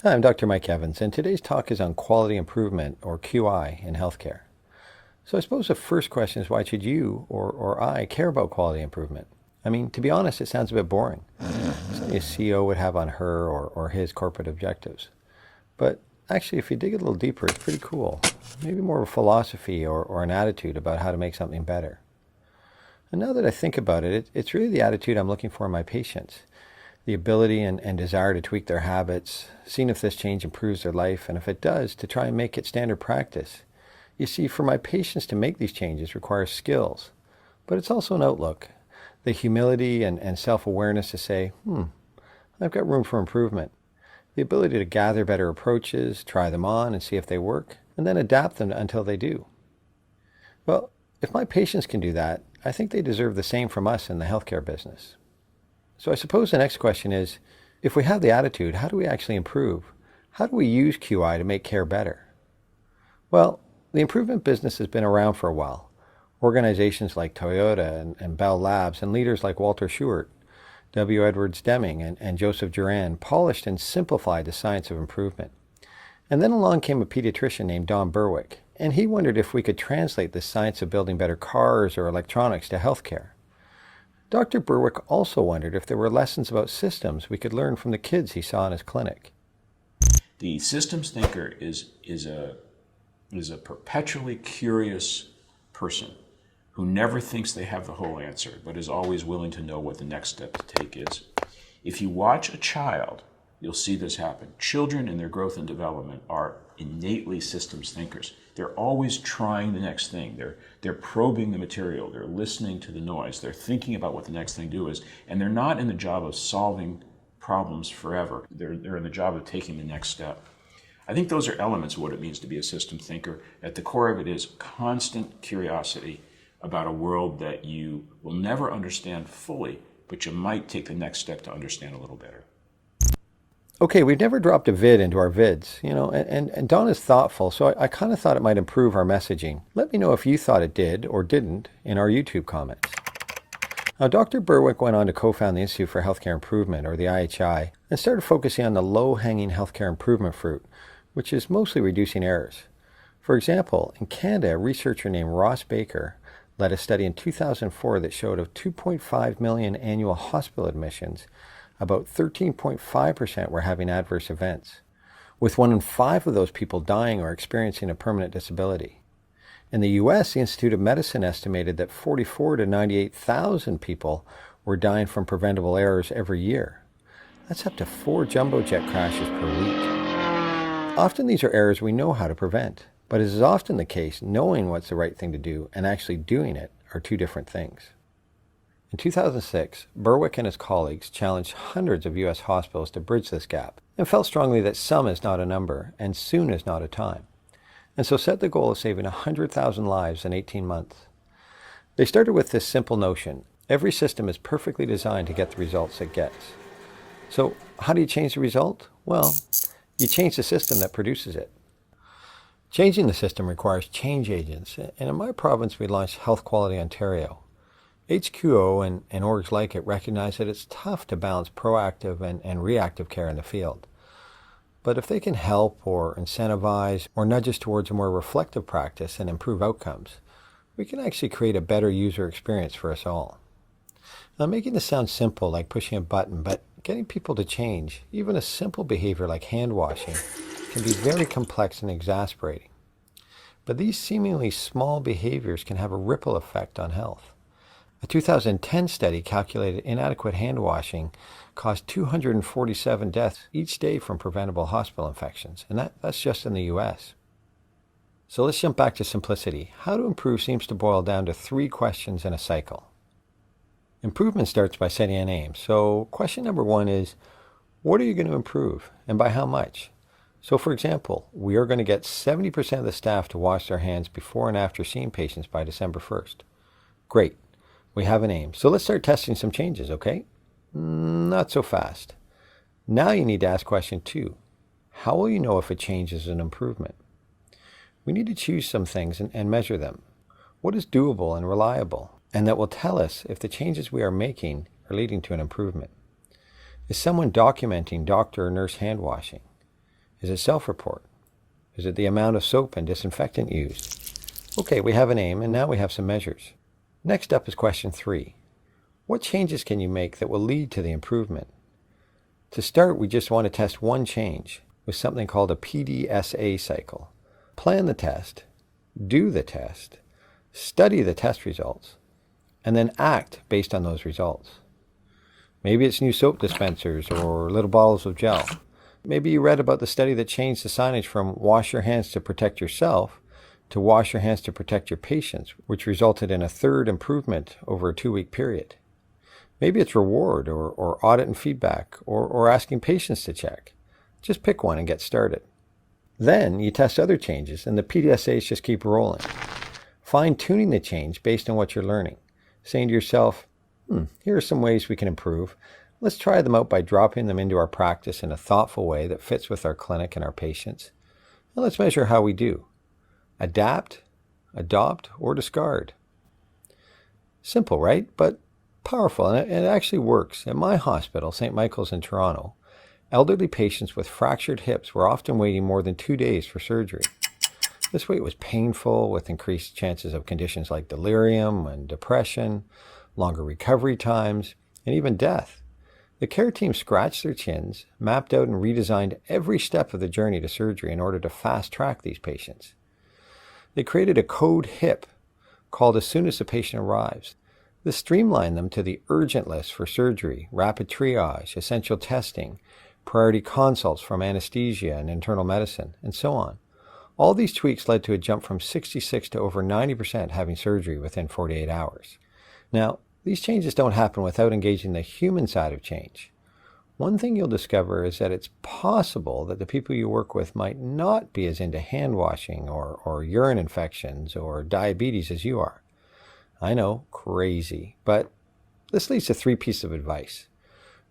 Hi, I'm Dr. Mike Evans, and today's talk is on quality improvement, or QI, in healthcare. So I suppose the first question is, why should you or I care about quality improvement? I mean, to be honest, it sounds a bit boring. Something a CEO would have on her or his corporate objectives. But actually, if you dig a little deeper, it's pretty cool. Maybe more of a philosophy or an attitude about how to make something better. And now that I think about it, it's really the attitude I'm looking for in my patients. The ability and desire to tweak their habits, seeing if this change improves their life, and if it does, to try and make it standard practice. You see, for my patients to make these changes requires skills, but it's also an outlook. The humility and self-awareness to say, I've got room for improvement. The ability to gather better approaches, try them on and see if they work, and then adapt them until they do. Well, if my patients can do that, I think they deserve the same from us in the healthcare business. So I suppose the next question is, if we have the attitude, how do we actually improve? How do we use QI to make care better? Well, the improvement business has been around for a while. Organizations like Toyota and Bell Labs and leaders like Walter Shewhart, W. Edwards Deming, and Joseph Juran polished and simplified the science of improvement. And then along came a pediatrician named Don Berwick, and he wondered if we could translate the science of building better cars or electronics to healthcare. Dr. Berwick also wondered if there were lessons about systems we could learn from the kids he saw in his clinic. The systems thinker is a perpetually curious person who never thinks they have the whole answer, but is always willing to know what the next step to take is. If you watch a child, you'll see this happen. Children in their growth and development are innately systems thinkers. They're always trying the next thing. They're probing the material. They're listening to the noise. They're thinking about what the next thing to do is. And they're not in the job of solving problems forever. They're in the job of taking the next step. I think those are elements of what it means to be a systems thinker. At the core of it is constant curiosity about a world that you will never understand fully, but you might take the next step to understand a little better. Okay, we've never dropped a vid into our vids, and Don is thoughtful, so I kind of thought it might improve our messaging. Let me know if you thought it did or didn't in our YouTube comments. Now, Dr. Berwick went on to co-found the Institute for Healthcare Improvement, or the IHI, and started focusing on the low-hanging healthcare improvement fruit, which is mostly reducing errors. For example, in Canada, a researcher named Ross Baker led a study in 2004 that showed of 2.5 million annual hospital admissions, about 13.5% were having adverse events, with 1 in 5 of those people dying or experiencing a permanent disability. In the U.S., the Institute of Medicine estimated that 44 to 98,000 people were dying from preventable errors every year. That's up to 4 jumbo jet crashes per week. Often these are errors we know how to prevent, but as is often the case, knowing what's the right thing to do and actually doing it are two different things. In 2006, Berwick and his colleagues challenged hundreds of U.S. hospitals to bridge this gap and felt strongly that some is not a number and soon is not a time, and so set the goal of saving 100,000 lives in 18 months. They started with this simple notion: every system is perfectly designed to get the results it gets. So how do you change the result? Well, you change the system that produces it. Changing the system requires change agents, and in my province we launched Health Quality Ontario. HQO and orgs like it recognize that it's tough to balance proactive and reactive care in the field. But if they can help or incentivize or nudge us towards a more reflective practice and improve outcomes, we can actually create a better user experience for us all. Now, making this sound simple, like pushing a button, but getting people to change, even a simple behavior like hand washing, can be very complex and exasperating. But these seemingly small behaviors can have a ripple effect on health. A 2010 study calculated inadequate hand washing caused 247 deaths each day from preventable hospital infections, and that's just in the US. So let's jump back to simplicity. How to improve seems to boil down to 3 questions in a cycle. Improvement starts by setting an aim. So question number 1 is, what are you going to improve, and by how much? So for example, we are going to get 70% of the staff to wash their hands before and after seeing patients by December 1st. Great. We have an aim. So let's start testing some changes, okay? Not so fast. Now you need to ask question 2. How will you know if a change is an improvement? We need to choose some things and measure them. What is doable and reliable? And that will tell us if the changes we are making are leading to an improvement. Is someone documenting doctor or nurse hand washing? Is it self-report? Is it the amount of soap and disinfectant used? Okay, we have an aim, and now we have some measures. Next up is question 3. What changes can you make that will lead to the improvement? To start, we just want to test one change with something called a PDSA cycle. Plan the test, do the test, study the test results, and then act based on those results. Maybe it's new soap dispensers or little bottles of gel. Maybe you read about the study that changed the signage from wash your hands to protect yourself to wash your hands to protect your patients, which resulted in a third improvement over a 2-week period. Maybe it's reward or audit and feedback or asking patients to check. Just pick one and get started. Then you test other changes and the PDSAs just keep rolling. Fine-tuning the change based on what you're learning. Saying to yourself, here are some ways we can improve. Let's try them out by dropping them into our practice in a thoughtful way that fits with our clinic and our patients. And let's measure how we do. Adapt, adopt, or discard. Simple, right? But powerful, and it actually works. At my hospital, St. Michael's in Toronto, elderly patients with fractured hips were often waiting more than 2 days for surgery. This wait was painful, with increased chances of conditions like delirium and depression, longer recovery times, and even death. The care team scratched their chins, mapped out and redesigned every step of the journey to surgery in order to fast-track these patients. They created a code HIP called as soon as the patient arrives. This streamlined them to the urgent list for surgery, rapid triage, essential testing, priority consults from anesthesia and internal medicine, and so on. All these tweaks led to a jump from 66 to over 90% having surgery within 48 hours. Now, these changes don't happen without engaging the human side of change. One thing you'll discover is that it's possible that the people you work with might not be as into hand washing or urine infections or diabetes as you are. I know, crazy, but this leads to 3 pieces of advice.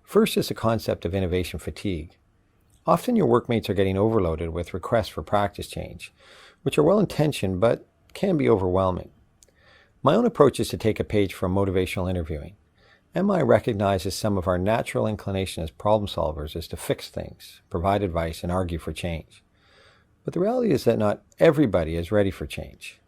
First is the concept of innovation fatigue. Often your workmates are getting overloaded with requests for practice change, which are well-intentioned but can be overwhelming. My own approach is to take a page from motivational interviewing. MI recognizes some of our natural inclination as problem solvers is to fix things, provide advice, and argue for change. But the reality is that not everybody is ready for change.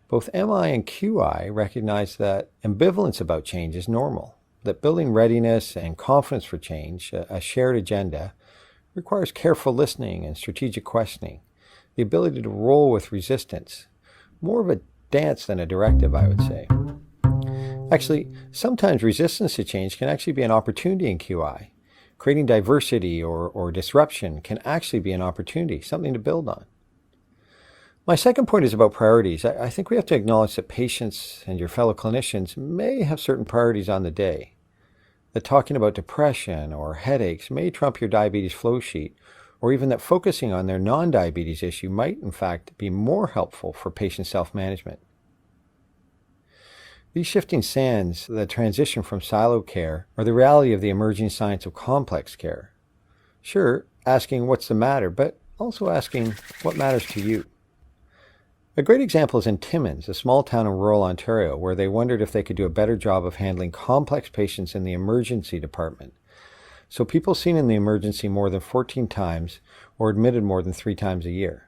Both MI and QI recognize that ambivalence about change is normal, that building readiness and confidence for change, a shared agenda, requires careful listening and strategic questioning, the ability to roll with resistance, more of a dance than a directive, I would say. Actually, sometimes resistance to change can actually be an opportunity in QI. Creating diversity or disruption can actually be an opportunity, something to build on. My second point is about priorities. I think we have to acknowledge that patients and your fellow clinicians may have certain priorities on the day. That talking about depression or headaches may trump your diabetes flow sheet, or even that focusing on their non-diabetes issue might, in fact, be more helpful for patient self-management. These shifting sands, the transition from silo care, are the reality of the emerging science of complex care. Sure, asking what's the matter, but also asking what matters to you. A great example is in Timmins, a small town in rural Ontario, where they wondered if they could do a better job of handling complex patients in the emergency department. So people seen in the emergency more than 14 times or admitted more than 3 times a year.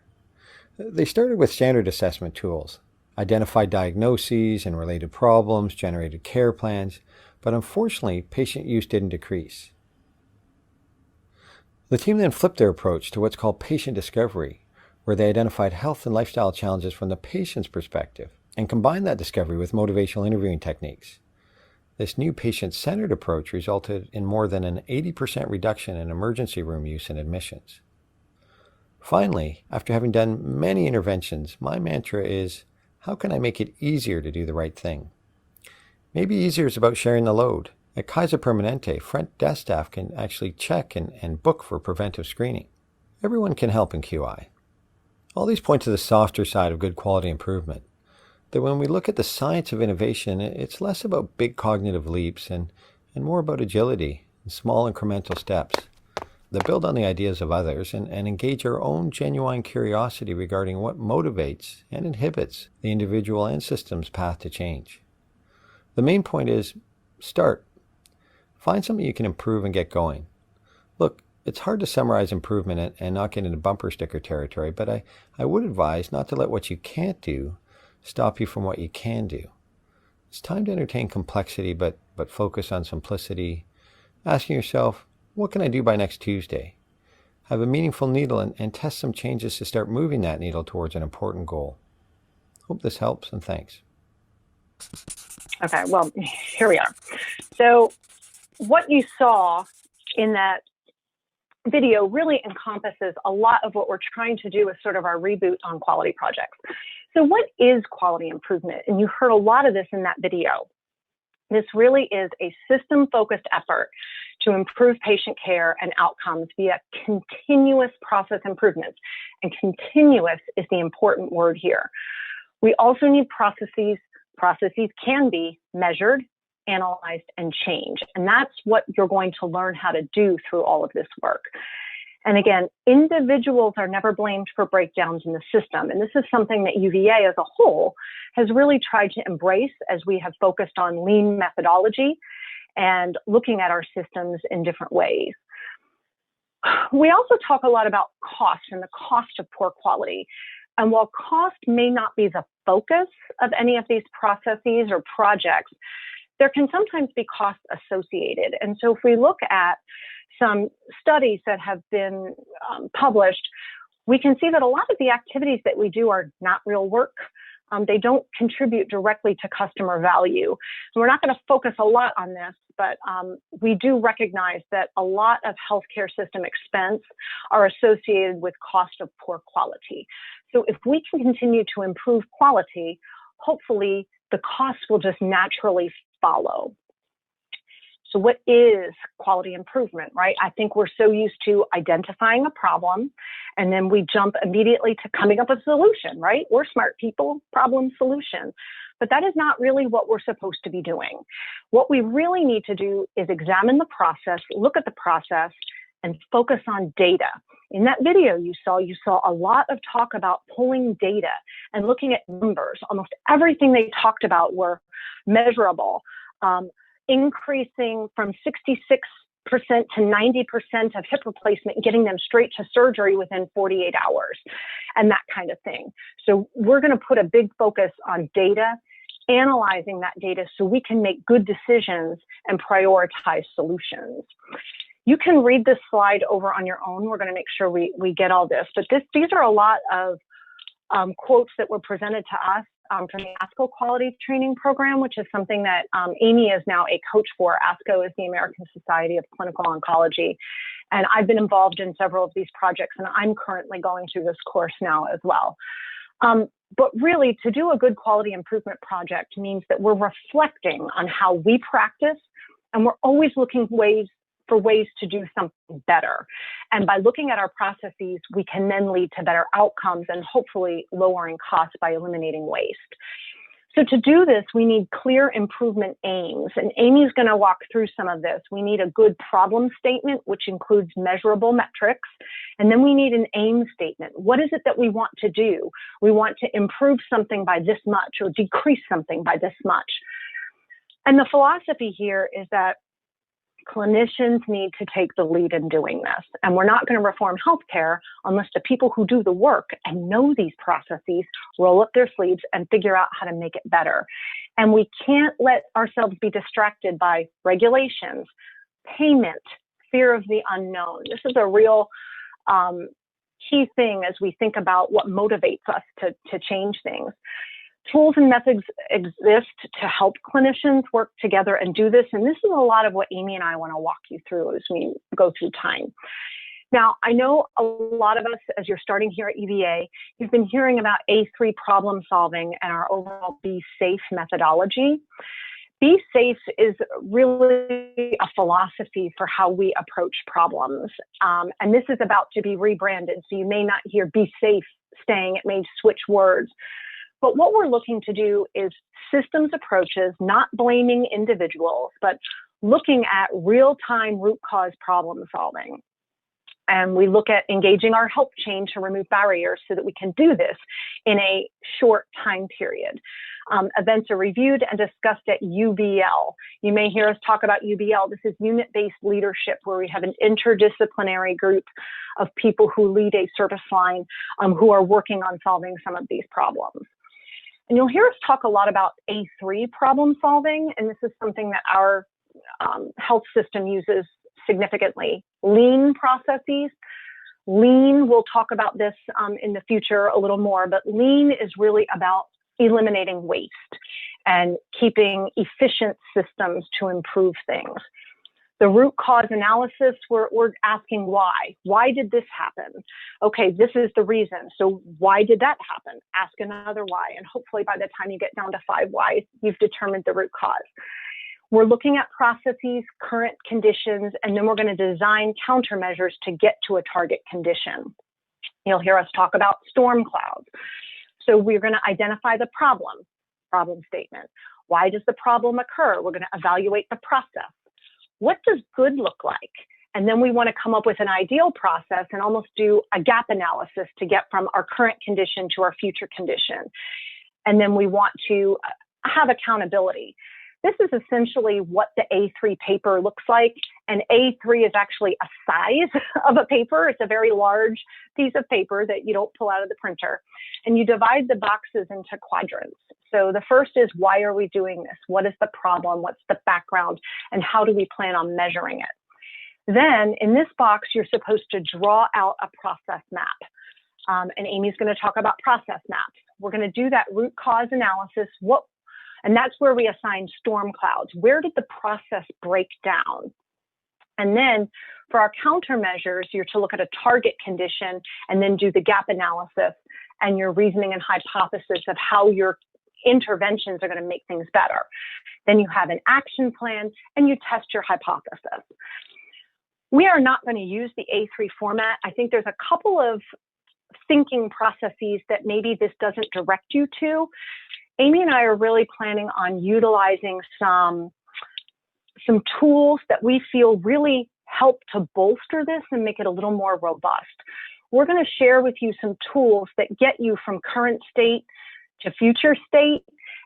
They started with standard assessment tools, identified diagnoses and related problems, generated care plans, but unfortunately, patient use didn't decrease. The team then flipped their approach to what's called patient discovery, where they identified health and lifestyle challenges from the patient's perspective and combined that discovery with motivational interviewing techniques. This new patient-centered approach resulted in more than an 80% reduction in emergency room use and admissions. Finally, after having done many interventions, my mantra is, how can I make it easier to do the right thing? Maybe easier is about sharing the load. At Kaiser Permanente, front desk staff can actually check and book for preventive screening. Everyone can help in QI. All these point to the softer side of good quality improvement. That when we look at the science of innovation, it's less about big cognitive leaps and more about agility and small incremental steps that build on the ideas of others and engage our own genuine curiosity regarding what motivates and inhibits the individual and system's path to change. The main point is, start. Find something you can improve and get going. Look, It's hard to summarize improvement and not get into bumper sticker territory, but I would advise not to let what you can't do stop you from what you can do. It's time to entertain complexity, but focus on simplicity, asking yourself, what can I do by next Tuesday? Have a meaningful needle and test some changes to start moving that needle towards an important goal. Hope this helps, and thanks. Okay, well, here we are. So what you saw in that video really encompasses a lot of what we're trying to do as sort of our reboot on quality projects. So what is quality improvement? And you heard a lot of this in that video. This really is a system-focused effort to improve patient care and outcomes via continuous process improvements. And continuous is the important word here. We also need processes. Processes can be measured, analyzed, and changed. And that's what you're going to learn how to do through all of this work. And again, individuals are never blamed for breakdowns in the system. And this is something that UVA as a whole has really tried to embrace as we have focused on lean methodology and looking at our systems in different ways. We also talk a lot about cost and the cost of poor quality. And while cost may not be the focus of any of these processes or projects, there can sometimes be costs associated. And so if we look at some studies that have been published, we can see that a lot of the activities that we do are not real work. They don't contribute directly to customer value. And we're not going to focus a lot on this, but we do recognize that a lot of healthcare system expense are associated with cost of poor quality. So if we can continue to improve quality, hopefully the costs will just naturally follow. So what is quality improvement, right? I think we're so used to identifying a problem, and then we jump immediately to coming up with a solution, right? We're smart people, problem, solution. But that is not really what we're supposed to be doing. What we really need to do is examine the process, look at the process, and focus on data. In that video you saw a lot of talk about pulling data and looking at numbers. Almost everything they talked about were measurable. Increasing from 66% to 90% of hip replacement, getting them straight to surgery within 48 hours, and that kind of thing. So we're going to put a big focus on data, analyzing that data so we can make good decisions and prioritize solutions. You can read this slide over on your own. We're going to make sure we get all this, but these are a lot of quotes that were presented to us from the ASCO quality training program, which is something that Amy is now a coach for. ASCO is the American Society of Clinical Oncology. And I've been involved in several of these projects, and I'm currently going through this course now as well. But really, to do a good quality improvement project means that we're reflecting on how we practice, and we're always looking for ways to do something better. And by looking at our processes, we can then lead to better outcomes and hopefully lowering costs by eliminating waste. So to do this, we need clear improvement aims. And Amy's going to walk through some of this. We need a good problem statement, which includes measurable metrics. And then we need an aim statement. What is it that we want to do? We want to improve something by this much or decrease something by this much. And the philosophy here is that clinicians need to take the lead in doing this. And we're not going to reform healthcare unless the people who do the work and know these processes roll up their sleeves and figure out how to make it better. And we can't let ourselves be distracted by regulations, payment, fear of the unknown. This is a real key thing as we think about what motivates us to change things. Tools and methods exist to help clinicians work together and do this. And this is a lot of what Amy and I want to walk you through as we go through time. Now, I know a lot of us, as you're starting here at UVA, you've been hearing about A3 problem solving and our overall Be Safe methodology. Be Safe is really a philosophy for how we approach problems. And this is about to be rebranded. So you may not hear Be Safe staying, it may switch words. But what we're looking to do is systems approaches, not blaming individuals, but looking at real-time root cause problem solving. And we look at engaging our help chain to remove barriers so that we can do this in a short time period. Events are reviewed and discussed at UVL. You may hear us talk about UVL. This is unit-based leadership, where we have an interdisciplinary group of people who lead a service line who are working on solving some of these problems. And you'll hear us talk a lot about A3 problem solving, and this is something that our health system uses significantly. Lean processes. Lean, we'll talk about this in the future a little more, but lean is really about eliminating waste and keeping efficient systems to improve things. The root cause analysis, we're asking why. Why did this happen? Okay, this is the reason. So why did that happen? Ask another why. And hopefully by the time you get down to 5 whys, you've determined the root cause. We're looking at processes, current conditions, and then we're going to design countermeasures to get to a target condition. You'll hear us talk about storm clouds. So we're going to identify the problem statement. Why does the problem occur? We're going to evaluate the process. What does good look like? And then we want to come up with an ideal process and almost do a gap analysis to get from our current condition to our future condition. And then we want to have accountability. This is essentially what the A3 paper looks like. And A3 is actually a size of a paper. It's a very large piece of paper that you don't pull out of the printer. And you divide the boxes into quadrants. So the first is, why are we doing this? What is the problem? What's the background? And how do we plan on measuring it? Then in this box, you're supposed to draw out a process map. And Amy's going to talk about process maps. We're going to do that root cause analysis. And that's where we assign storm clouds. Where did the process break down? And then for our countermeasures, you're to look at a target condition and then do the gap analysis and your reasoning and hypothesis of how your interventions are going to make things better. Then you have an action plan and you test your hypothesis. We are not going to use the A3 format. I think there's a couple of thinking processes that maybe this doesn't direct you to. Amy and I are really planning on utilizing some tools that we feel really help to bolster this and make it a little more robust. We're going to share with you some tools that get you from current state to future state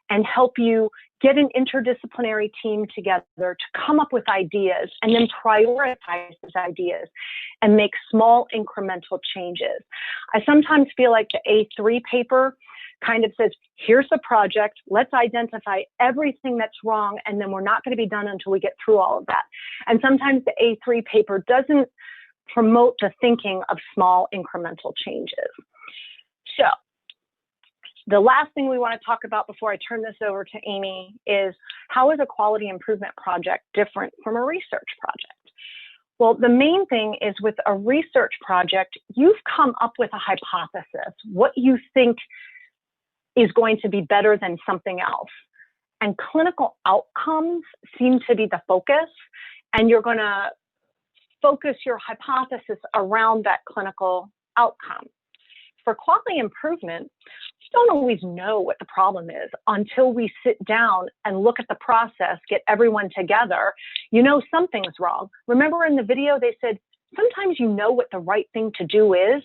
and help you get an interdisciplinary team together to come up with ideas and then prioritize those ideas and make small incremental changes. I sometimes feel like the A3 paper kind of says, here's the project, let's identify everything that's wrong, and then we're not going to be done until we get through all of that. And sometimes the A3 paper doesn't promote the thinking of small incremental changes. So the last thing we want to talk about before I turn this over to Amy is, how is a quality improvement project different from a research project? Well, the main thing is, with a research project, you've come up with a hypothesis, what you think is going to be better than something else. And clinical outcomes seem to be the focus, and you're going to focus your hypothesis around that clinical outcome. For quality improvement, we don't always know what the problem is until we sit down and look at the process, get everyone together. You know something's wrong. Remember in the video, they said, sometimes you know what the right thing to do is,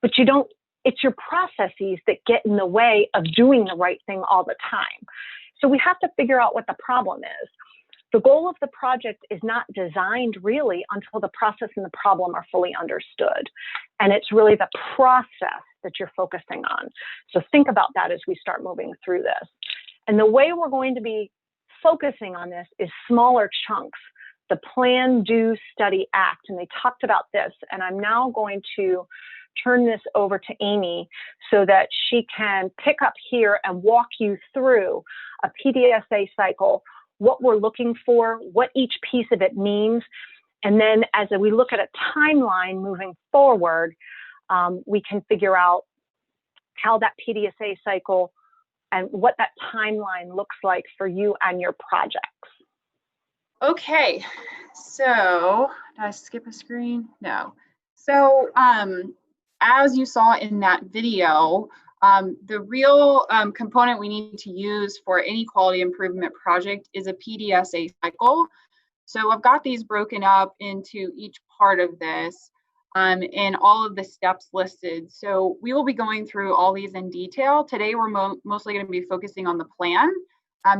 but you don't. It's your processes that get in the way of doing the right thing all the time. So we have to figure out what the problem is. The goal of the project is not designed really until the process and the problem are fully understood. And it's really the process that you're focusing on. So think about that as we start moving through this. And the way we're going to be focusing on this is smaller chunks. The plan, do, study, act. And they talked about this. And I'm now going to turn this over to Amy so that she can pick up here and walk you through a PDSA cycle, what we're looking for, what each piece of it means. And then as we look at a timeline moving forward, we can figure out how that PDSA cycle and what that timeline looks like for you and your projects. Okay, so did I skip a screen? No. So as you saw in that video, the real component we need to use for any quality improvement project is a PDSA cycle. So I've got these broken up into each part of this. and all of the steps listed. So we will be going through all these in detail. Today, we're mostly going to be focusing on the plan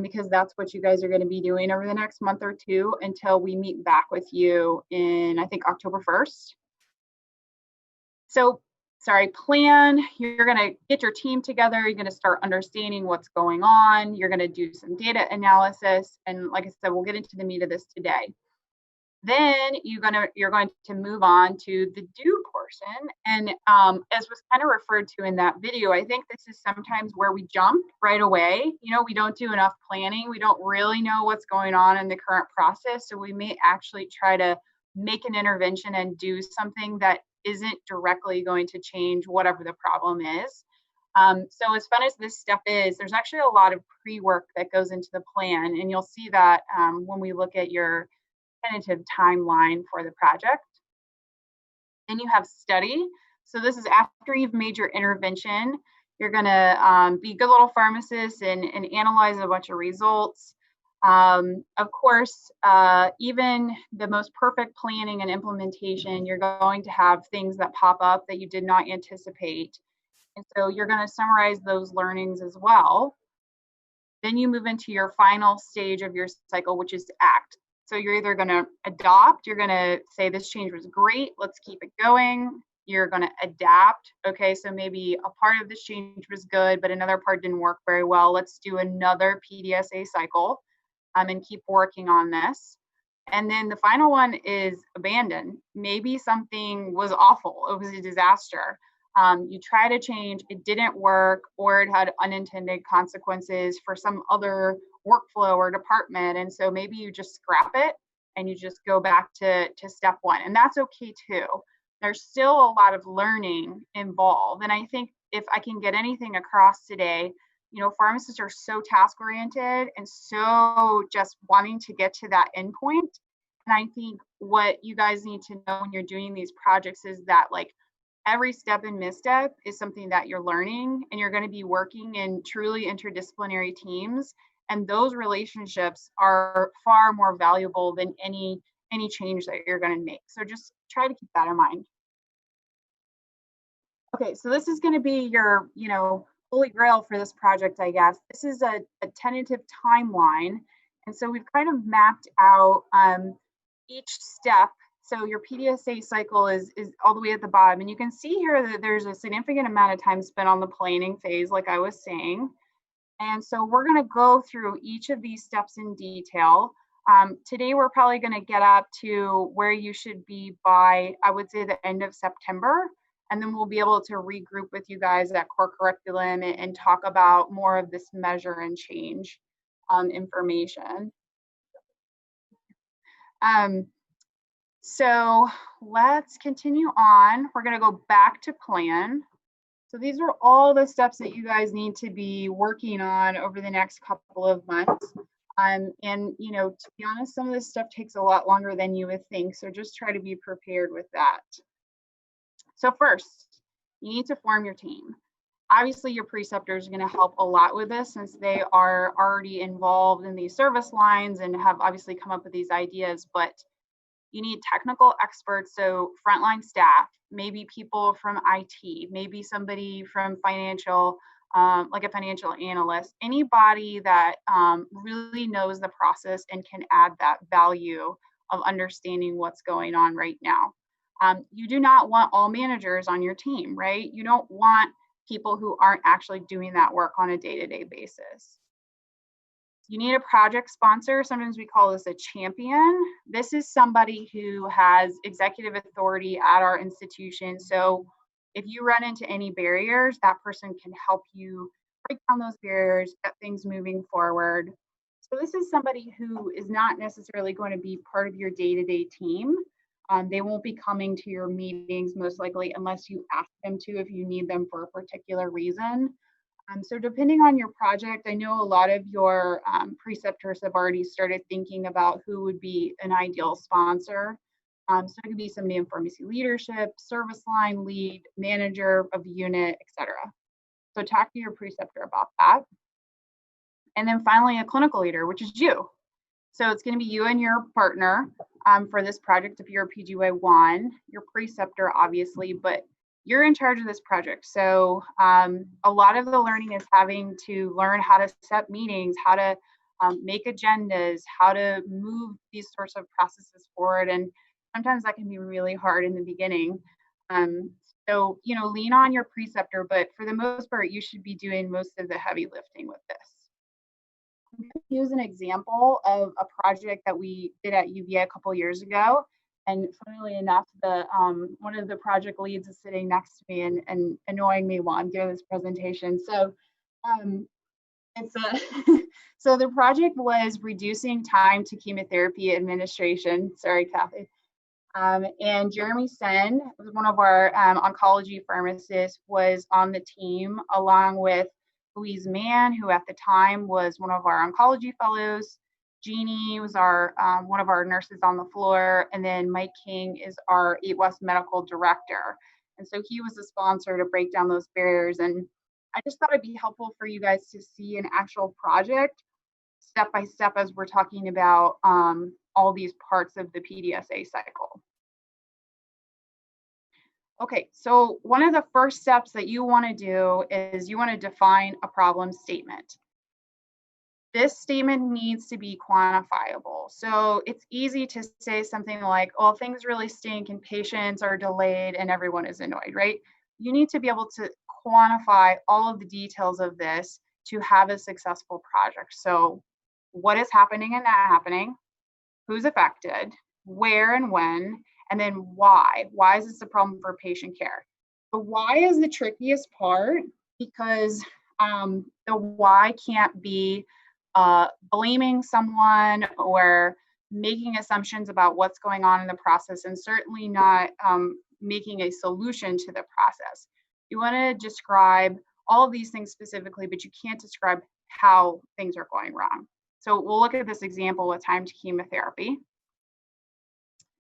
because that's what you guys are going to be doing over the next month or two until we meet back with you in, I think, October 1st. So, plan, you're going to get your team together. You're going to start understanding what's going on. You're going to do some data analysis. And like I said, we'll get into the meat of this today. Then you're going to move on to the do portion. And as was kind of referred to in that video, I think this is sometimes where we jump right away. We don't do enough planning. We don't really know what's going on in the current process. So we may actually try to make an intervention and do something that isn't directly going to change whatever the problem is. So as fun as this step is, there's actually a lot of pre-work that goes into the plan. And you'll see that when we look at your tentative timeline for the project. Then you have study. So this is after you've made your intervention. You're going to be good little pharmacists and analyze a bunch of results. Of course, even the most perfect planning and implementation, you're going to have things that pop up that you did not anticipate. And so you're going to summarize those learnings as well. Then you move into your final stage of your cycle, which is to act. So you're either going to adopt, you're going to say this change was great, let's keep it going. You're going to adapt. Okay, so maybe a part of this change was good, but another part didn't work very well. Let's do another PDSA cycle and keep working on this. And then the final one is abandon. Maybe something was awful, it was a disaster. You try to change, it didn't work, or it had unintended consequences for some other workflow or department. And so maybe you just scrap it and you just go back to step one. And that's okay too. There's still a lot of learning involved. And I think if I can get anything across today, pharmacists are so task oriented and so just wanting to get to that endpoint. And I think what you guys need to know when you're doing these projects is that every step and misstep is something that you're learning, and you're going to be working in truly interdisciplinary teams. And those relationships are far more valuable than any change that you're going to make. So just try to keep that in mind. Okay, so this is going to be your, holy grail for this project, I guess. This is a tentative timeline. And so we've kind of mapped out each step. So your PDSA cycle is all the way at the bottom. And you can see here that there's a significant amount of time spent on the planning phase, like I was saying. And so we're going to go through each of these steps in detail. Today, we're probably going to get up to where you should be by, I would say, the end of September. And then we'll be able to regroup with you guys at core curriculum and talk about more of this measure and change information. So let's continue on. We're going to go back to plan. So these are all the steps that you guys need to be working on over the next couple of months. And to be honest, some of this stuff takes a lot longer than you would think. So just try to be prepared with that. So first, you need to form your team. Obviously, your preceptors are going to help a lot with this since they are already involved in these service lines and have obviously come up with these ideas, but you need technical experts, so frontline staff, maybe people from IT, maybe somebody from financial, like a financial analyst, anybody that really knows the process and can add that value of understanding what's going on right now. You do not want all managers on your team, right? You don't want people who aren't actually doing that work on a day-to-day basis. You need a project sponsor. Sometimes we call this a champion. This is somebody who has executive authority at our institution. So if you run into any barriers, that person can help you break down those barriers, get things moving forward. So this is somebody who is not necessarily going to be part of your day-to-day team. They won't be coming to your meetings most likely unless you ask them to if you need them for a particular reason. So depending on your project, I know a lot of your preceptors have already started thinking about who would be an ideal sponsor. So it could be somebody in pharmacy leadership, service line lead, manager of the unit, etc. So talk to your preceptor about that. And then finally, a clinical leader, which is you. So it's going to be you and your partner for this project if you're a PGY1, your preceptor, obviously, but you're in charge of this project. So a lot of the learning is having to learn how to set meetings, how to make agendas, how to move these sorts of processes forward. And sometimes that can be really hard in the beginning. So, you know, lean on your preceptor, but for the most part, you should be doing most of the heavy lifting with this. I'm going to use an example of a project that we did at UVA a couple years ago. And funnily enough, the one of the project leads is sitting next to me and annoying me while I'm giving this presentation. So it's a so the project was reducing time to chemotherapy administration. Sorry, Kathy. And Jeremy Sen, one of our oncology pharmacists, was on the team along with Louise Mann, who at the time was one of our oncology fellows. Jeannie was our one of our nurses on the floor, and then Mike King is our 8 West medical director. And so he was the sponsor to break down those barriers. And I just thought it'd be helpful for you guys to see an actual project step by step as we're talking about all these parts of the PDSA cycle. Okay, so one of the first steps that you want to do is you want to define a problem statement. This statement needs to be quantifiable. So it's easy to say something like, oh, things really stink and patients are delayed and everyone is annoyed, right? You need to be able to quantify all of the details of this to have a successful project. So what is happening and not happening, who's affected, where and when, and then why. Why is this a problem for patient care? The why is the trickiest part because the why can't be blaming someone or making assumptions about what's going on in the process, and certainly not making a solution to the process. You want to describe all of these things specifically, but you can't describe how things are going wrong. So we'll look at this example with time to chemotherapy,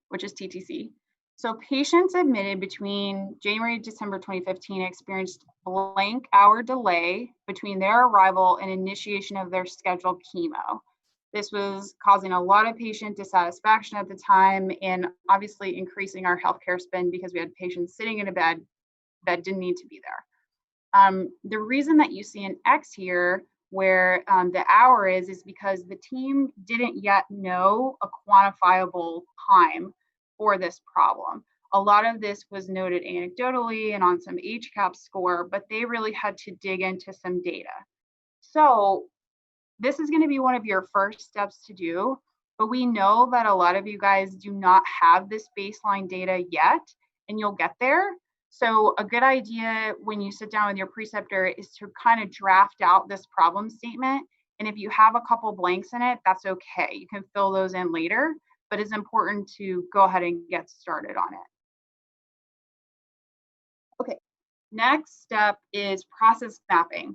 which is TTC. So patients admitted between January and December 2015 experienced blank hour delay between their arrival and initiation of their scheduled chemo. This was causing a lot of patient dissatisfaction at the time and obviously increasing our healthcare spend because we had patients sitting in a bed that didn't need to be there. The reason that you see an X here where the hour is because the team didn't yet know a quantifiable time for this problem. A lot of this was noted anecdotally and on some HCAP score, but they really had to dig into some data. So this is going to be one of your first steps to do, but we know that a lot of you guys do not have this baseline data yet, and you'll get there. So a good idea when you sit down with your preceptor is to kind of draft out this problem statement. And if you have a couple blanks in it, that's okay. You can fill those in later, but it's important to go ahead and get started on it. Okay, next step is process mapping.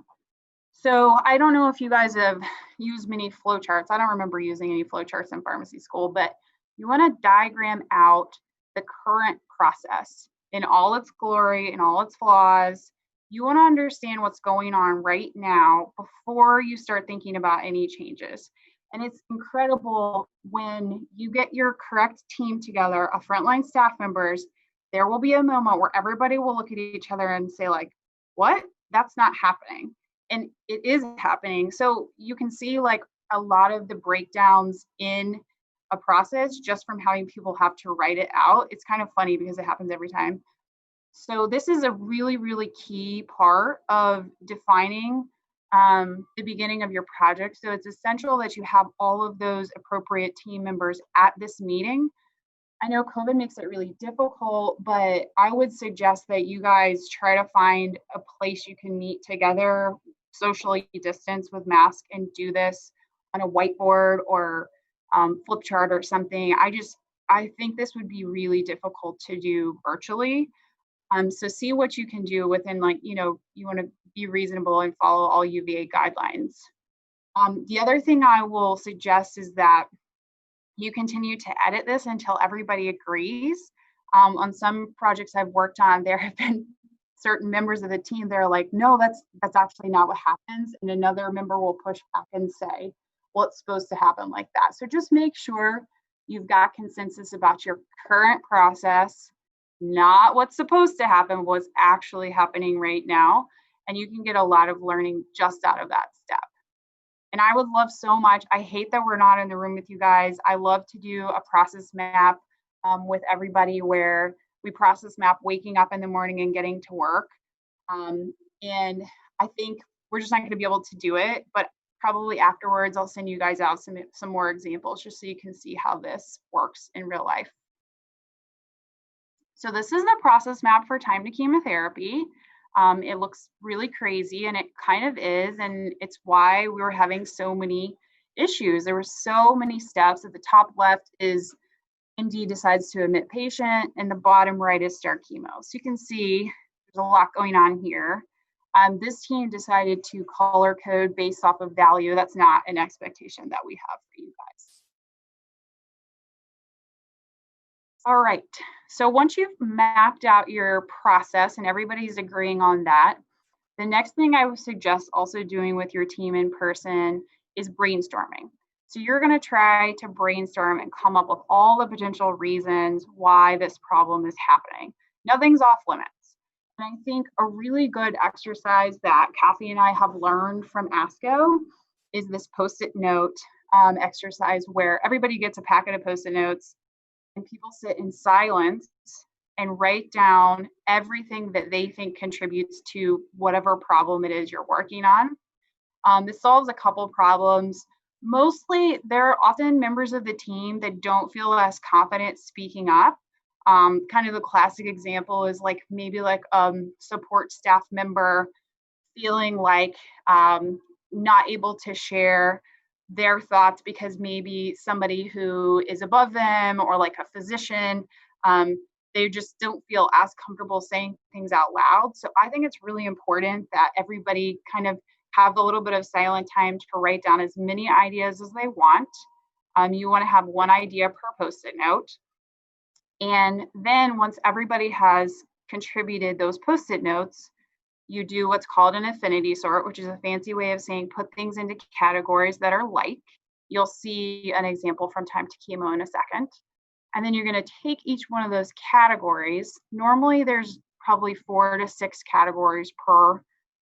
So I don't know if you guys have used many flowcharts. I don't remember using any flowcharts in pharmacy school, but you want to diagram out the current process in all its glory and all its flaws. You want to understand what's going on right now before you start thinking about any changes. And it's incredible when you get your correct team together of frontline staff members, there will be a moment where everybody will look at each other and say like, what? That's not happening. And it is happening. So you can see like a lot of the breakdowns in a process just from how people have to write it out. It's kind of funny because it happens every time. So this is a really, really key part of defining the beginning of your project. So it's essential that you have all of those appropriate team members at this meeting. I know COVID makes it really difficult, but I would suggest that you guys try to find a place you can meet together, socially distanced with masks, and do this on a whiteboard or flip chart or something. I think this would be really difficult to do virtually. So see what you can do within, like, you know, you want to be reasonable and follow all UVA guidelines. The other thing I will suggest is that you continue to edit this until everybody agrees. On some projects I've worked on, there have been certain members of the team that are like, no, that's actually not what happens. And another member will push back and say, what's supposed to happen like that. So just make sure you've got consensus about your current process, not what's supposed to happen, what's actually happening right now. And you can get a lot of learning just out of that step. And I would love so much, I hate that we're not in the room with you guys. I love to do a process map with everybody where we process map waking up in the morning and getting to work. And I think we're just not going to be able to do it, but probably afterwards I'll send you guys out some more examples just so you can see how this works in real life. So this is the process map for time to chemotherapy. It looks really crazy, and it kind of is, and it's why we were having so many issues. There were so many steps. At the top left is MD decides to admit patient, and the bottom right is start chemo. So you can see there's a lot going on here. This team decided to color code based off of value. That's not an expectation that we have for you guys. All right, so once you've mapped out your process and everybody's agreeing on that, the next thing I would suggest also doing with your team in person is brainstorming. So you're going to try to brainstorm and come up with all the potential reasons why this problem is happening. Nothing's off limits. And I think a really good exercise that Kathy and I have learned from ASCO is this post-it note exercise where everybody gets a packet of post-it notes and people sit in silence and write down everything that they think contributes to whatever problem it is you're working on. This solves a couple problems. Mostly, there are often members of the team that don't feel as confident speaking up. Kind of a classic example is like maybe like support staff member feeling like not able to share their thoughts because maybe somebody who is above them or like a physician, they just don't feel as comfortable saying things out loud. So I think it's really important that everybody kind of have a little bit of silent time to write down as many ideas as they want. You want to have one idea per post-it note. And then once everybody has contributed those post-it notes, you do what's called an affinity sort, which is a fancy way of saying put things into categories that are like. You'll see an example from time to chemo in a second. And then you're going to take each one of those categories. Normally there's probably 4 to 6 categories per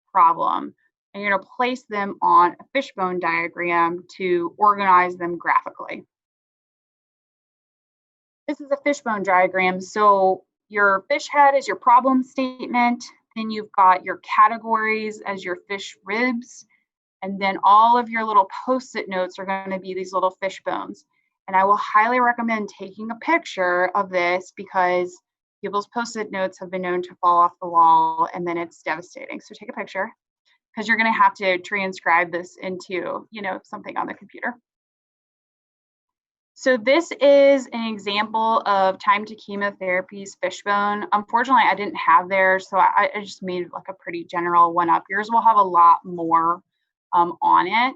problem. And you're going to place them on a fishbone diagram to organize them graphically. This is a fishbone diagram. So your fish head is your problem statement. Then you've got your categories as your fish ribs. And then all of your little post-it notes are going to be these little fish bones. And I will highly recommend taking a picture of this because people's post-it notes have been known to fall off the wall and then it's devastating. So take a picture because you're going to have to transcribe this into, something on the computer. So this is an example of time to chemotherapy's fishbone. Unfortunately, I didn't have theirs, so I just made like a pretty general one up. Yours will have a lot more on it.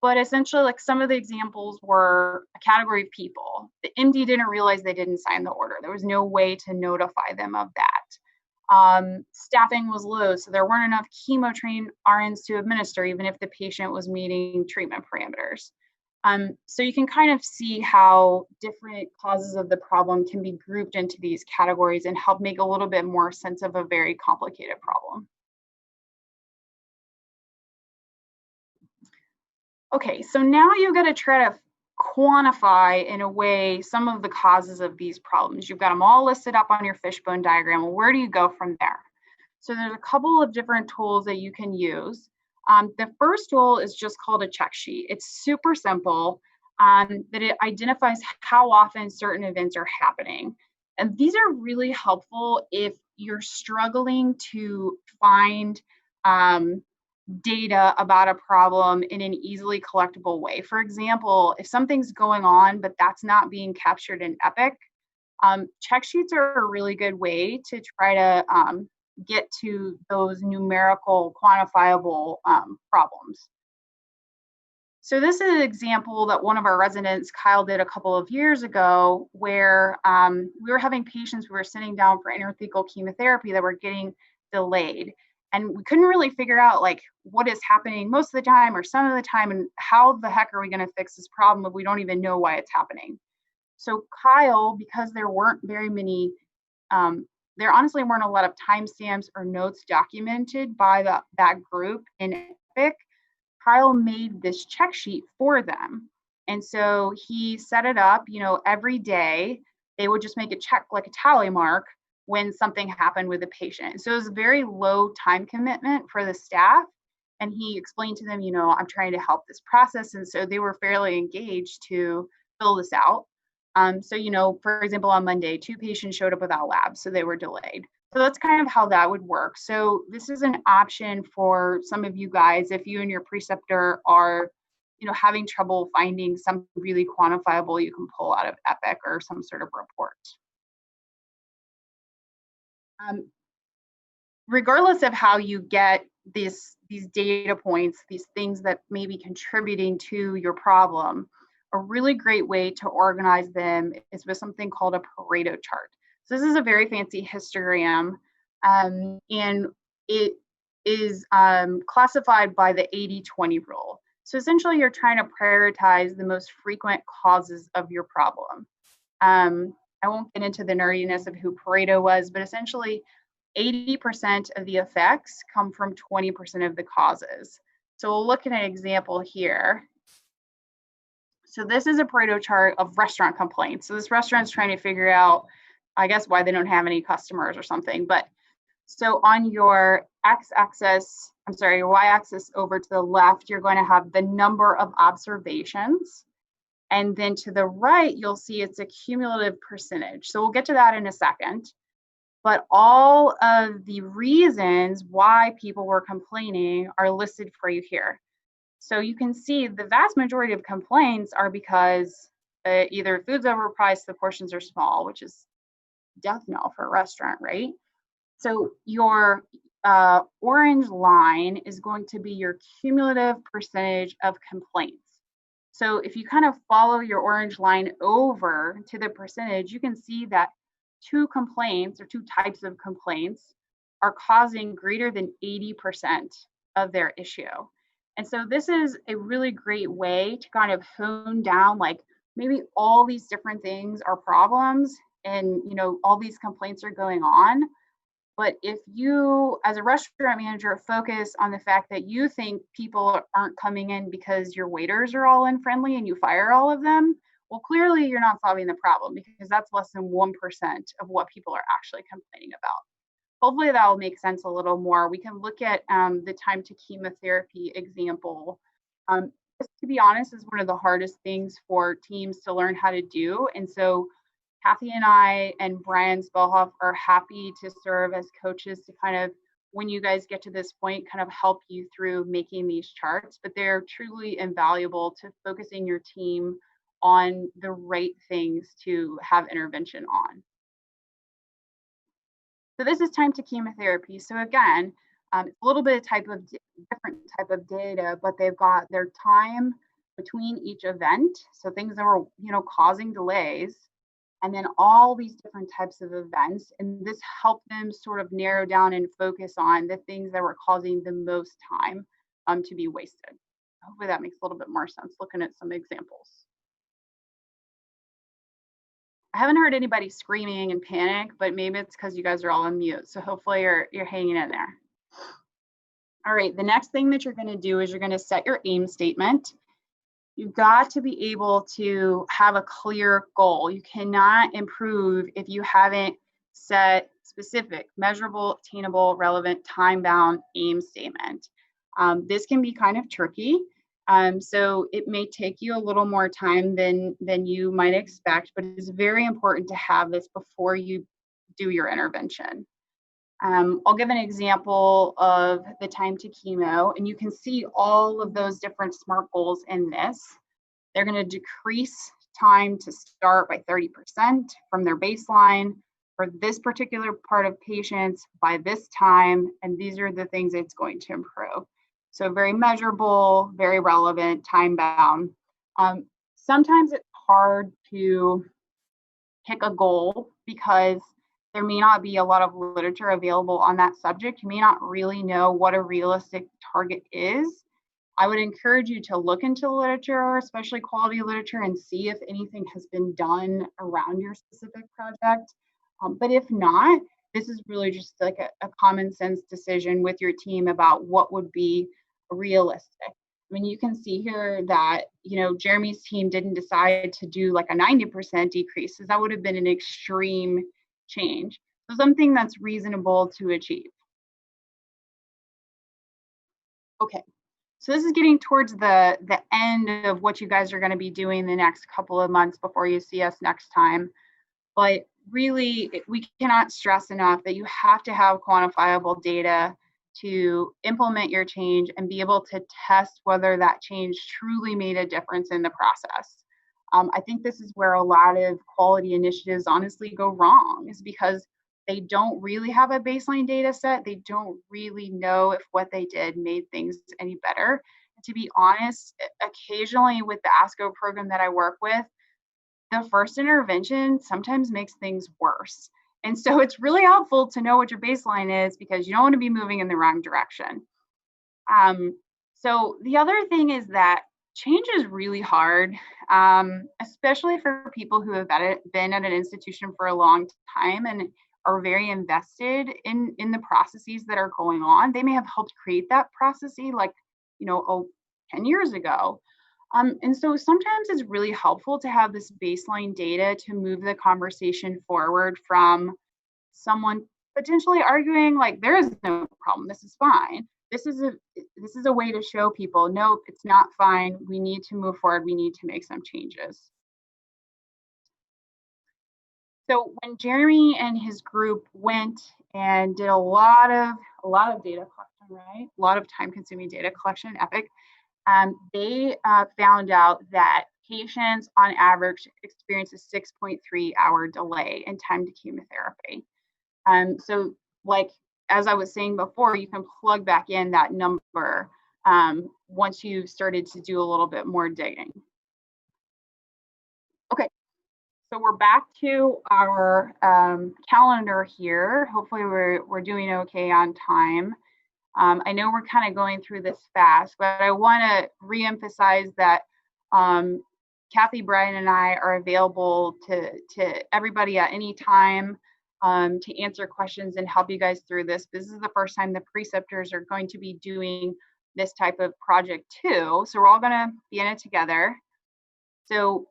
But essentially, like some of the examples were a category of people. The MD didn't realize they didn't sign the order. There was no way to notify them of that. Staffing was low, so there weren't enough chemo-trained RNs to administer, even if the patient was meeting treatment parameters. So you can kind of see how different causes of the problem can be grouped into these categories and help make a little bit more sense of a very complicated problem. Okay, so now you've got to try to quantify in a way some of the causes of these problems. You've got them all listed up on your fishbone diagram. Well, where do you go from there? So there's a couple of different tools that you can use. The first tool is just called a check sheet. It's super simple, that it identifies how often certain events are happening. And these are really helpful if you're struggling to find data about a problem in an easily collectible way. For example, if something's going on, but that's not being captured in Epic, check sheets are a really good way to try to get to those numerical, quantifiable problems. So this is an example that one of our residents, Kyle, did a couple of years ago, where we were having patients who were sitting down for intrathecal chemotherapy that were getting delayed. And we couldn't really figure out like what is happening most of the time or some of the time, and how the heck are we going to fix this problem if we don't even know why it's happening. So Kyle, because there weren't very many, there honestly weren't a lot of timestamps or notes documented by that group in Epic, Kyle made this check sheet for them. And so he set it up, every day they would just make a check, like a tally mark, when something happened with the patient. So it was a very low time commitment for the staff. And he explained to them, I'm trying to help this process. And so they were fairly engaged to fill this out. So, for example, on Monday, 2 patients showed up without labs, so they were delayed. So that's kind of how that would work. So this is an option for some of you guys if you and your preceptor are, having trouble finding something really quantifiable you can pull out of Epic or some sort of report. Regardless of how you get these data points, these things that may be contributing to your problem, a really great way to organize them is with something called a Pareto chart. So this is a very fancy histogram, and it is classified by the 80-20 rule. So essentially, you're trying to prioritize the most frequent causes of your problem. I won't get into the nerdiness of who Pareto was, but essentially 80% of the effects come from 20% of the causes. So we'll look at an example here. So this is a Pareto chart of restaurant complaints. So this restaurant's trying to figure out, I guess, why they don't have any customers or something. But so on your x-axis, your y-axis over to the left, you're going to have the number of observations. And then to the right, you'll see it's a cumulative percentage. So we'll get to that in a second. But all of the reasons why people were complaining are listed for you here. So you can see the vast majority of complaints are because either food's overpriced, the portions are small, which is death knell for a restaurant, right? So your orange line is going to be your cumulative percentage of complaints. So if you kind of follow your orange line over to the percentage, you can see that 2 complaints or 2 types of complaints are causing greater than 80% of their issue. And so this is a really great way to kind of hone down, like maybe all these different things are problems and, all these complaints are going on. But if you, as a restaurant manager, focus on the fact that you think people aren't coming in because your waiters are all unfriendly and you fire all of them, well, clearly you're not solving the problem, because that's less than 1% of what people are actually complaining about. Hopefully that will make sense a little more. We can look at the time to chemotherapy example. This, to be honest, is one of the hardest things for teams to learn how to do. And so Kathy and I and Brian Spelhoff are happy to serve as coaches to kind of, when you guys get to this point, kind of help you through making these charts. But they're truly invaluable to focusing your team on the right things to have intervention on. So this is time to chemotherapy. So again, it's a little bit of different type of data, but they've got their time between each event. So things that were, causing delays, and then all these different types of events. And this helped them sort of narrow down and focus on the things that were causing the most time to be wasted. Hopefully that makes a little bit more sense looking at some examples. I haven't heard anybody screaming in panic, but maybe it's because you guys are all on mute. So hopefully you're hanging in there. All right, the next thing that you're going to do is you're going to set your aim statement. You've got to be able to have a clear goal. You cannot improve if you haven't set specific, measurable, attainable, relevant, time-bound aim statement. This can be kind of tricky. So it may take you a little more time than you might expect, but it's very important to have this before you do your intervention. I'll give an example of the time to chemo, and you can see all of those different SMART goals in this. They're going to decrease time to start by 30% from their baseline for this particular part of patients by this time, and these are the things it's going to improve. So very measurable, very relevant, time-bound. Sometimes it's hard to pick a goal because there may not be a lot of literature available on that subject. You may not really know what a realistic target is. I would encourage you to look into the literature, especially quality literature, and see if anything has been done around your specific project. But if not, this is really just like a common sense decision with your team about what would be realistic. I mean, you can see here that, Jeremy's team didn't decide to do like a 90% decrease, because that would have been an extreme change. So something that's reasonable to achieve. Okay, so this is getting towards the end of what you guys are going to be doing the next couple of months before you see us next time. But really, we cannot stress enough that you have to have quantifiable data to implement your change and be able to test whether that change truly made a difference in the process. I think this is where a lot of quality initiatives honestly go wrong, is because they don't really have a baseline data set. They don't really know if what they did made things any better. And to be honest, occasionally with the ASCO program that I work with, the first intervention sometimes makes things worse. And so it's really helpful to know what your baseline is, because you don't want to be moving in the wrong direction. So the other thing is that change is really hard, especially for people who have been at an institution for a long time and are very invested in the processes that are going on. They may have helped create that process like, 10 years ago. And so sometimes it's really helpful to have this baseline data to move the conversation forward from someone potentially arguing like, there is no problem, this is fine. This is a way to show people, nope, it's not fine. We need to move forward. We need to make some changes. So when Jeremy and his group went and did a lot of data collection, right? A lot of time-consuming data collection, EPIC. They found out that patients on average experience a 6.3-hour delay in time to chemotherapy. So like, as I was saying before, you can plug back in that number once you've started to do a little bit more digging. Okay, so we're back to our calendar here. Hopefully we're doing okay on time. I know we're kind of going through this fast, but I want to reemphasize that Kathy, Brian, and I are available to everybody at any time to answer questions and help you guys through this. This is the first time the preceptors are going to be doing this type of project too. So we're all going to be in it together. So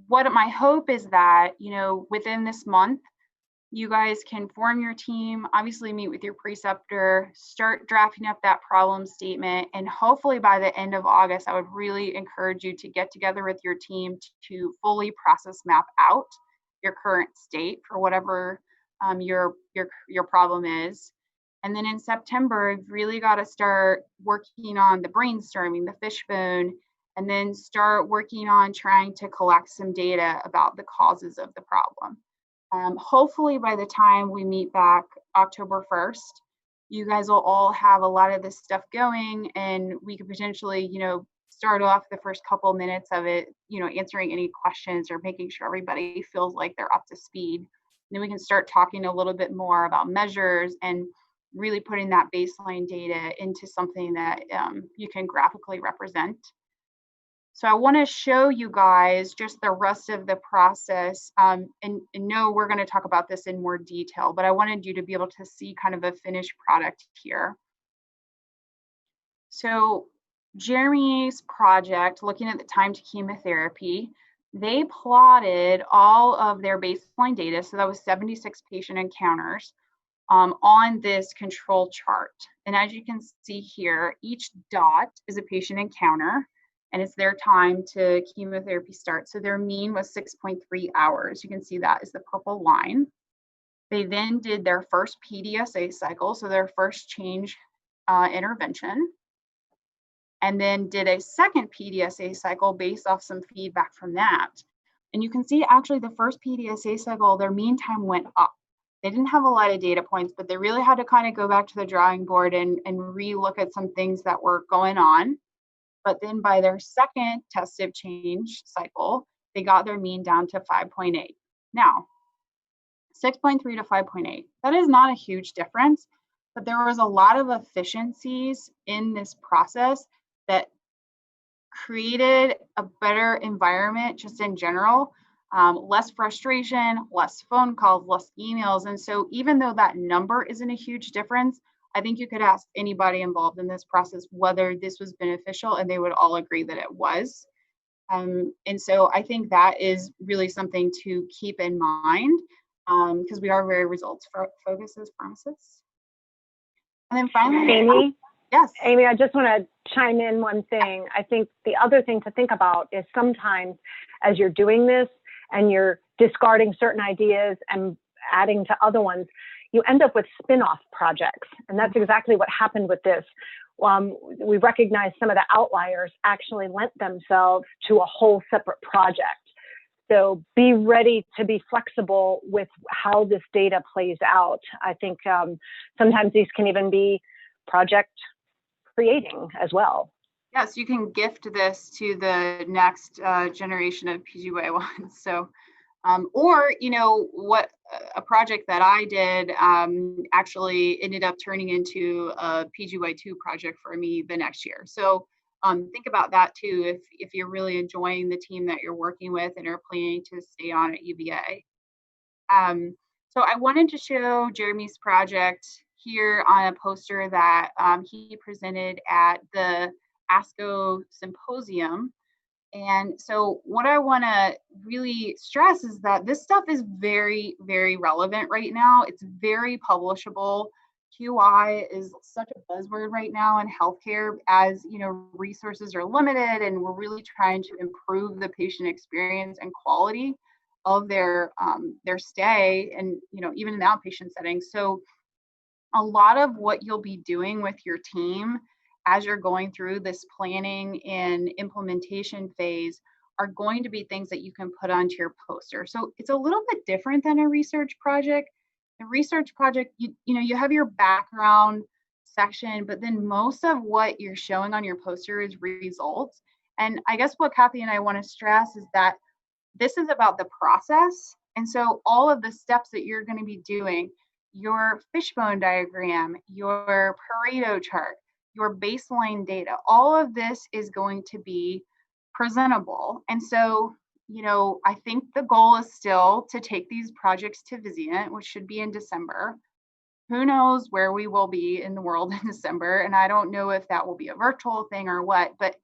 what my hope is that, within this month, you guys can form your team, obviously meet with your preceptor, start drafting up that problem statement, and hopefully by the end of August, I would really encourage you to get together with your team to fully process map out your current state for whatever your problem is. And then in September, you've really got to start working on the brainstorming, the fishbone, and then start working on trying to collect some data about the causes of the problem. Hopefully by the time we meet back October 1st, you guys will all have a lot of this stuff going, and we could potentially, start off the first couple minutes of it, answering any questions or making sure everybody feels like they're up to speed. And then we can start talking a little bit more about measures and really putting that baseline data into something that you can graphically represent. So I want to show you guys just the rest of the process. And no, we're going to talk about this in more detail, but I wanted you to be able to see kind of a finished product here. So Jeremy's project, looking at the time to chemotherapy, they plotted all of their baseline data. So that was 76 patient encounters on this control chart. And as you can see here, each dot is a patient encounter, and it's their time to chemotherapy start. So their mean was 6.3 hours. You can see that is the purple line. They then did their first PDSA cycle, so their first change intervention, and then did a second PDSA cycle based off some feedback from that. And you can see actually the first PDSA cycle, their mean time went up. They didn't have a lot of data points, but they really had to kind of go back to the drawing board and re-look at some things that were going on. But then by their second testive change cycle, they got their mean down to 5.8. Now, 6.3 to 5.8. That is not a huge difference, but there was a lot of efficiencies in this process that created a better environment just in general. Less frustration, less phone calls, less emails. And so even though that number isn't a huge difference, I think you could ask anybody involved in this process whether this was beneficial, and they would all agree that it was. And so I think that is really something to keep in mind, because we are very results focused as pharmacists. And then finally, Amy? Yes. Amy, I just want to chime in one thing. I think the other thing to think about is sometimes as you're doing this and you're discarding certain ideas and adding to other ones, you end up with spin-off projects. And that's exactly what happened with this. We recognize some of the outliers actually lent themselves to a whole separate project. So be ready to be flexible with how this data plays out. I think sometimes these can even be project creating as well. Yes, you can gift this to the next generation of PGY1s. So, or, what a project that I did actually ended up turning into a PGY2 project for me the next year. So think about that too, if you're really enjoying the team that you're working with and are planning to stay on at UVA. So I wanted to show Jeremy's project here on a poster that he presented at the ASCO symposium. And so what I want to really stress is that this stuff is very, very relevant right now. It's very publishable. QI is such a buzzword right now in healthcare, as resources are limited, and we're really trying to improve the patient experience and quality of their stay, and even in the outpatient setting. So a lot of what you'll be doing with your team as you're going through this planning and implementation phase are going to be things that you can put onto your poster. So it's a little bit different than a research project. The research project, you have your background section, but then most of what you're showing on your poster is results. And I guess what Kathy and I want to stress is that this is about the process. And so all of the steps that you're going to be doing, your fishbone diagram, your Pareto chart, your baseline data, all of this is going to be presentable. And so, I think the goal is still to take these projects to Vizient, which should be in December. Who knows where we will be in the world in December. And I don't know if that will be a virtual thing or what, but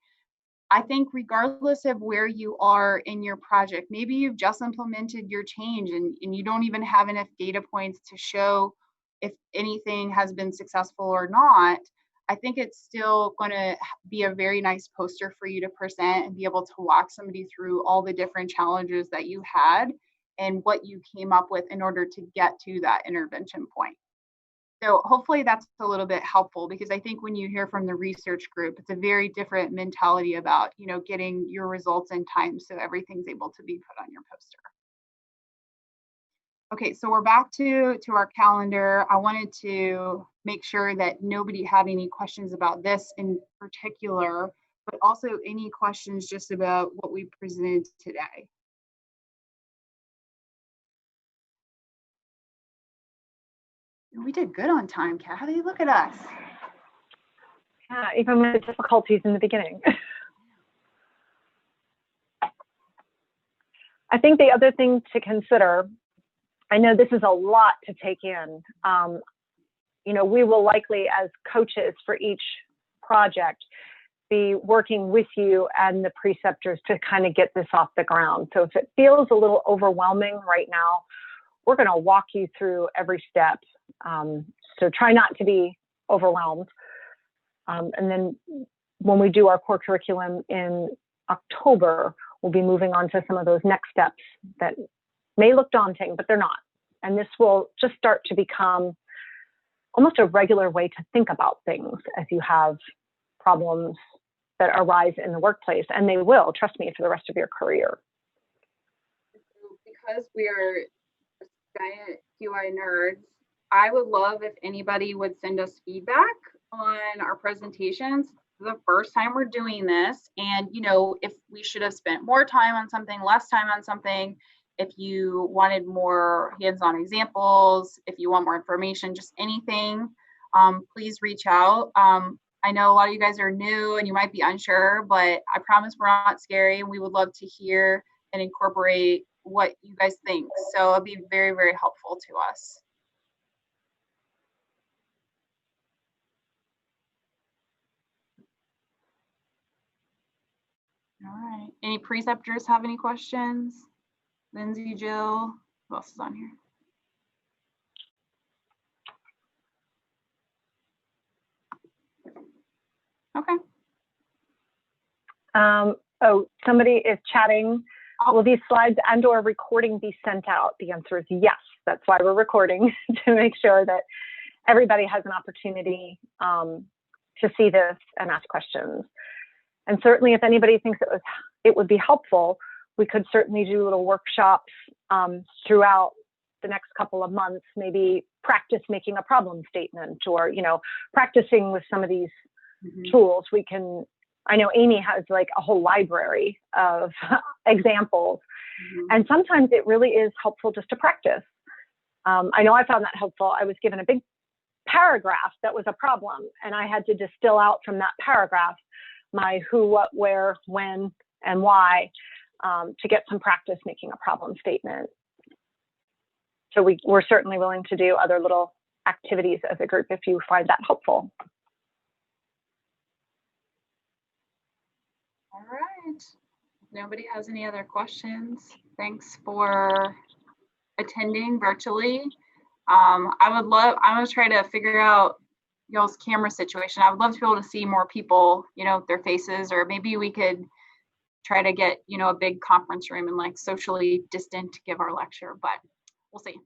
I think regardless of where you are in your project, maybe you've just implemented your change and you don't even have enough data points to show if anything has been successful or not. I think it's still going to be a very nice poster for you to present and be able to walk somebody through all the different challenges that you had and what you came up with in order to get to that intervention point. So hopefully that's a little bit helpful, because I think when you hear from the research group, it's a very different mentality about, getting your results in time so everything's able to be put on your poster. Okay, so we're back to our calendar. I wanted to make sure that nobody had any questions about this in particular, but also any questions just about what we presented today. We did good on time, Kathy. Look at us. Yeah, even with the difficulties in the beginning. I think the other thing to consider, I know this is a lot to take in. We will likely, as coaches for each project, be working with you and the preceptors to kind of get this off the ground. So if it feels a little overwhelming right now, we're going to walk you through every step. So try not to be overwhelmed. And then when we do our core curriculum in October, we'll be moving on to some of those next steps that may look daunting, but they're not. And this will just start to become almost a regular way to think about things as you have problems that arise in the workplace. And they will, trust me, for the rest of your career. Because we are giant QI nerds, I would love if anybody would send us feedback on our presentations. The first time we're doing this, and if we should have spent more time on something, less time on something, if you wanted more hands-on examples, if you want more information, just anything, please reach out. I know a lot of you guys are new and you might be unsure, but I promise we're not scary, and we would love to hear and incorporate what you guys think. So it'll be very, very helpful to us. All right. Any preceptors have any questions? Lindsay, Jill, who else is on here? Okay. Oh, somebody is chatting. Will these slides and/or recording be sent out? The answer is yes. That's why we're recording, to make sure that everybody has an opportunity to see this and ask questions. And certainly, if anybody thinks it would be helpful, we could certainly do little workshops throughout the next couple of months. Maybe practice making a problem statement, or practicing with some of these tools. We can. I know Amy has like a whole library of examples, and sometimes it really is helpful just to practice. I know I found that helpful. I was given a big paragraph that was a problem, and I had to distill out from that paragraph my who, what, where, when, and why to get some practice making a problem statement. So we're certainly willing to do other little activities as a group if you find that helpful. All right. If nobody has any other questions, thanks for attending virtually. I'm gonna try to figure out y'all's camera situation. I would love to be able to see more people, their faces, or maybe we could try to get, a big conference room and like socially distant to give our lecture, but we'll see.